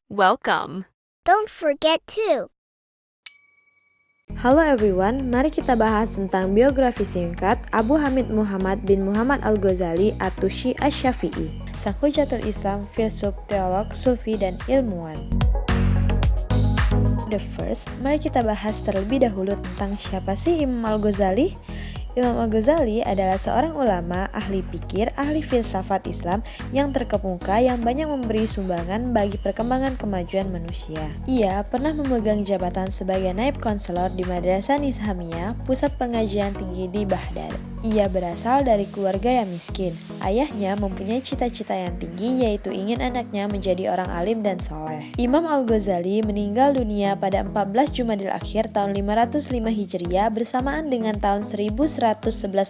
Welcome. Don't forget to Halo everyone, mari kita bahas tentang biografi singkat Abu Hamid Muhammad bin Muhammad Al-Ghazali At-Tushi Asy-Syafi'i, sang hujatul Islam, filsuf, teolog, sufi, dan ilmuwan. The first, mari kita bahas terlebih dahulu tentang siapa sih Imam Al-Ghazali? Imam Al-Ghazali adalah seorang ulama, ahli pikir, ahli filsafat Islam yang terkemuka yang banyak memberi sumbangan bagi perkembangan kemajuan manusia. Ia pernah memegang jabatan sebagai naib konselor di Madrasah Nizamiyah, pusat pengajian tinggi di Baghdad. Ia berasal dari keluarga yang miskin. Ayahnya mempunyai cita-cita yang tinggi, yaitu ingin anaknya menjadi orang alim dan soleh. Imam Al-Ghazali meninggal dunia pada 14 Jumadil Akhir tahun 505 Hijriah bersamaan dengan tahun 1111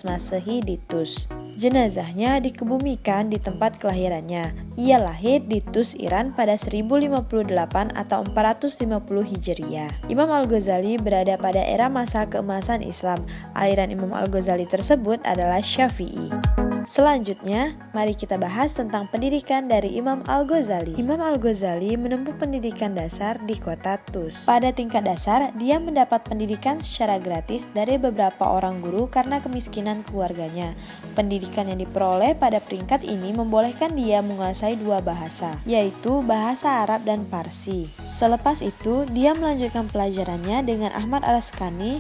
Masehi di Tus. Jenazahnya dikebumikan di tempat kelahirannya. Ia lahir di Tus, Iran pada 1058 atau 450 Hijriah. Imam Al-Ghazali berada pada era masa keemasan Islam. Aliran Imam Al-Ghazali tersebut adalah Syafi'i. Selanjutnya, mari kita bahas tentang pendidikan dari Imam Al-Ghazali. Imam Al-Ghazali menempuh pendidikan dasar di kota Tus. Pada tingkat dasar, dia mendapat pendidikan secara gratis dari beberapa orang guru karena kemiskinan keluarganya. Pendidikan yang diperoleh pada peringkat ini membolehkan dia menguasai dua bahasa, yaitu bahasa Arab dan Parsi. Selepas itu, dia melanjutkan pelajarannya dengan Ahmad Al-Askani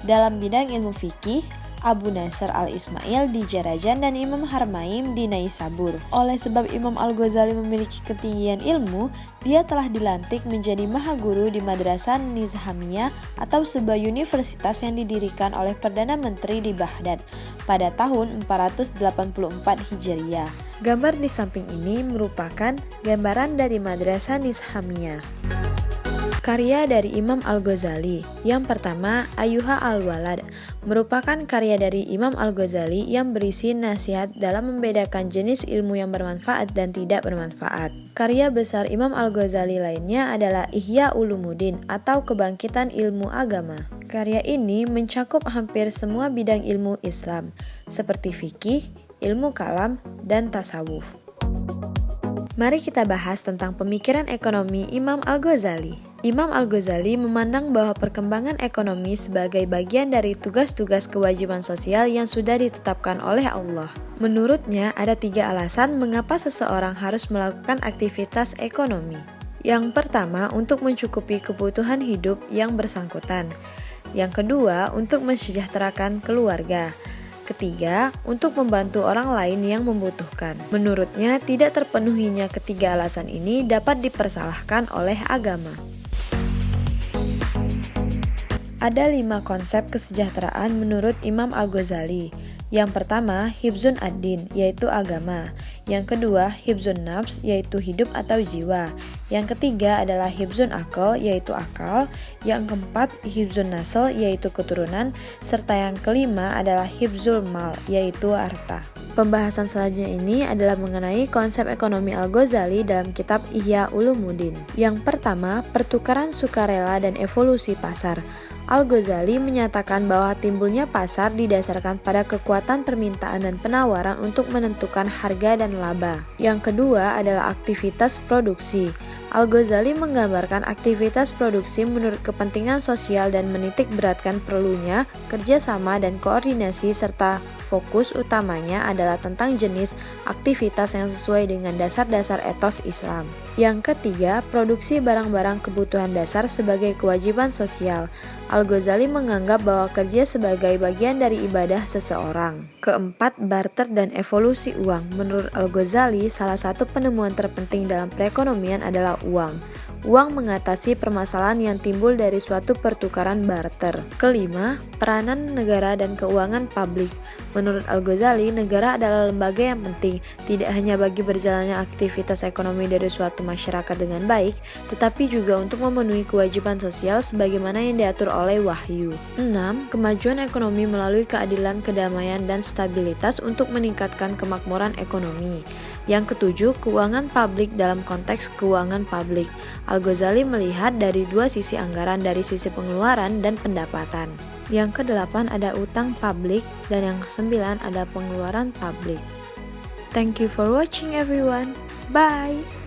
dalam bidang ilmu fikih, Abu Nasr Al-Ismail di Jarajan, dan Imam Harmaim di Naisabur. Oleh sebab Imam Al-Ghazali memiliki ketinggian ilmu, dia telah dilantik menjadi maha guru di Madrasah Nizamiyah atau sebuah universitas yang didirikan oleh Perdana Menteri di Baghdad pada tahun 484 Hijriah. Gambar di samping ini merupakan gambaran dari Madrasah Nizamiyah. Karya dari Imam Al-Ghazali. Yang pertama, Ayyuha Al-Walad, merupakan karya dari Imam Al-Ghazali yang berisi nasihat dalam membedakan jenis ilmu yang bermanfaat dan tidak bermanfaat. Karya besar Imam Al-Ghazali lainnya adalah Ihya Ulumuddin atau Kebangkitan Ilmu Agama. Karya ini mencakup hampir semua bidang ilmu Islam, seperti fikih, ilmu kalam, dan tasawuf. Mari kita bahas tentang pemikiran ekonomi Imam Al-Ghazali. Imam Al-Ghazali memandang bahwa perkembangan ekonomi sebagai bagian dari tugas-tugas kewajiban sosial yang sudah ditetapkan oleh Allah. Menurutnya, ada 3 alasan mengapa seseorang harus melakukan aktivitas ekonomi. Yang pertama, untuk mencukupi kebutuhan hidup yang bersangkutan. Yang kedua, untuk mensejahterakan keluarga. Ketiga, untuk membantu orang lain yang membutuhkan. Menurutnya, tidak terpenuhinya ketiga alasan ini dapat dipersalahkan oleh agama. Ada 5 konsep kesejahteraan menurut Imam Al-Ghazali. Yang pertama, hibzun ad-din, yaitu agama. Yang kedua, hibzun nafs, yaitu hidup atau jiwa. Yang ketiga adalah hibzun akal, yaitu akal. Yang keempat, hibzun nasl, yaitu keturunan. Serta yang kelima adalah hibzul mal, yaitu harta. Pembahasan selanjutnya ini adalah mengenai konsep ekonomi Al-Ghazali dalam kitab Ihya Ulumuddin. Yang pertama, pertukaran sukarela dan evolusi pasar. Al-Ghazali menyatakan bahwa timbulnya pasar didasarkan pada kekuatan permintaan dan penawaran untuk menentukan harga dan laba. Yang kedua adalah aktivitas produksi. Al-Ghazali menggambarkan aktivitas produksi menurut kepentingan sosial dan menitik beratkan perlunya kerjasama dan koordinasi serta fokus utamanya adalah tentang jenis aktivitas yang sesuai dengan dasar-dasar etos Islam. Yang ketiga, produksi barang-barang kebutuhan dasar sebagai kewajiban sosial. Al-Ghazali menganggap bahwa kerja sebagai bagian dari ibadah seseorang. Keempat, barter dan evolusi uang. Menurut Al-Ghazali, salah satu penemuan terpenting dalam perekonomian adalah uang. Uang mengatasi permasalahan yang timbul dari suatu pertukaran barter. Kelima, peranan negara dan keuangan publik. Menurut Al-Ghazali, negara adalah lembaga yang penting, tidak hanya bagi berjalannya aktivitas ekonomi dari suatu masyarakat dengan baik, tetapi juga untuk memenuhi kewajiban sosial sebagaimana yang diatur oleh wahyu. 6. Kemajuan ekonomi melalui keadilan, kedamaian, dan stabilitas untuk meningkatkan kemakmuran ekonomi. Yang ketujuh, keuangan publik dalam konteks keuangan publik. Al-Ghazali melihat dari dua sisi anggaran, dari sisi pengeluaran dan pendapatan. Yang kedelapan ada utang publik, dan yang kesembilan ada pengeluaran publik. Thank you for watching everyone. Bye!